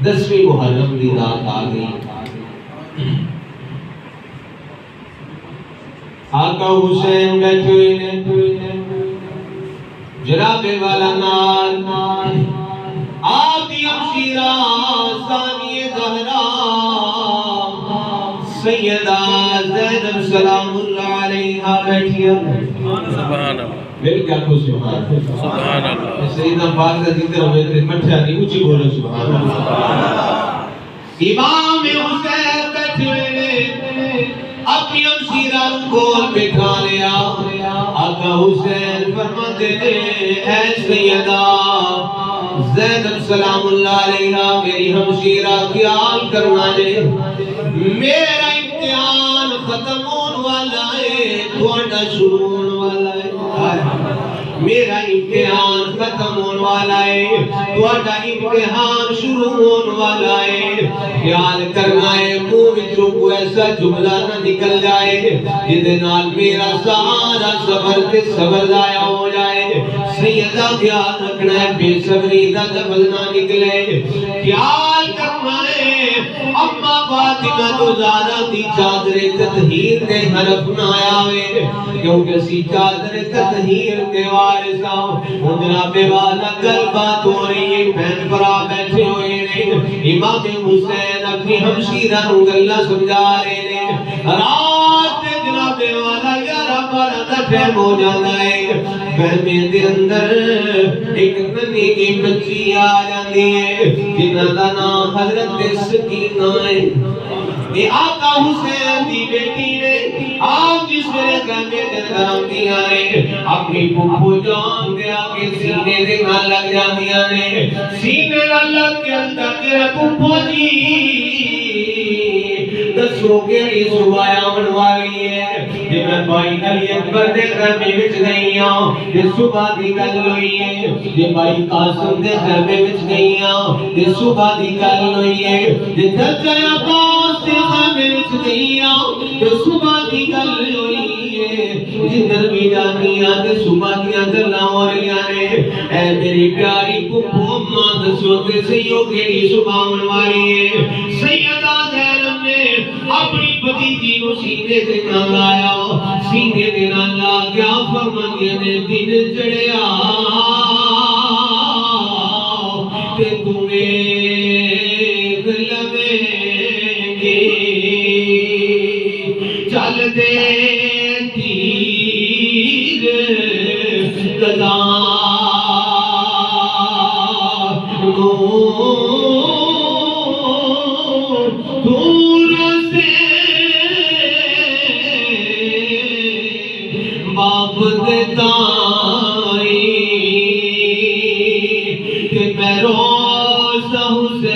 10ویں محرم کی رات آ گئی. آقا حسین بیٹھے ہوئے جناب والا نال آپ دی ہمشیرہ ثانی زہرا سیدہ زینب سلام اللہ علیہا بیٹھی ہے. سبحان اللہ. میرے کیا کو سبحان اللہ. سبحان اللہ. سیدہ پاک کا ذکر ہوئے تھے مٹھا نہیں اونچی بولو سبحان اللہ. امام حسین بیٹھے ہوئے اپنی ہمشیرہ کول بٹھا لیا. آقا حسین فرماتے اے سیدہ زینب سلام اللہ علیہا میری ہمشیرہ خیال کرنا دے میرا امتحان ختم ہونے والا ہے تھوڑا شروع ہونے والا ہے. میرا امتحان ختم ہونے والا ہے تھوڑا امتحان شروع ہونے والا ہے. خیال کرنا ہے منہ وچوں کوئی ایسا جملہ نہ نکل جائے جس نال میرا سارا صبر تے صبر ضائع ہو جائے. سیدہ خیال رکھنا ہے بے صبری دا لفظ نہ نکلے. خیال کرنا ہے اما فاطمہ تو زہرا دی چادر تطہیر کے حرف نہ آوے کیونکہ سی چادر تطہیر کے وارث ہوں. جناب والا گل بات ہو رہی ہے بہن برا بیٹھے ہوئے ہیں. امام حسین اپنی ہمشیرہ نو گلاں سمجھا رہے ہیں. رات جناب والا 11-12 دا ٹائم ہو جاتا ہے. خیمے دے اندر ایک ننھی کی بچی آ جاندی ہے جنہاں دا نام حضرت سکینہ ہے. یہ آقا حسین دی بیٹی نے آپ جس میرے خیمے دے اندر آندیاں نے اپنی پھپھو جان دے آکے سینے دے نال لگ جاندیاں نے. سینے نال لگ کے اندر تیرے پھپھو جی دسو کیڑی صبح آمن والی ہے. جب میں بھائی علی اکبر دے خیمے وچ گئی ہاں یہ صبح دی گل ہوئی ہے. جب بھائی قاسم دے خیمے وچ گئی ہاں یہ صبح دی گل ہوئی ہے. جب چچا عباس دے خیمے وچ گئی ہاں یہ صبح دی گل ہوئی ہے. جدھر بھی جانی ہاں تے صبح دیاں گلاں ہو رہیاں نے. اے میری پیاری پھپھو اماں دسو تے سیو کیڑی صبح آمن والی ہے. سیدہ زینب نے اپنی بھتیجی نو سینے تے نال لایا. سینے تے نال لا کیا فرماندیاں نے دن چڑھیا تے تو ویکھ لویں گی چل دے تیر قضا دور سے باپ دیتا کہ میں روزہ حسین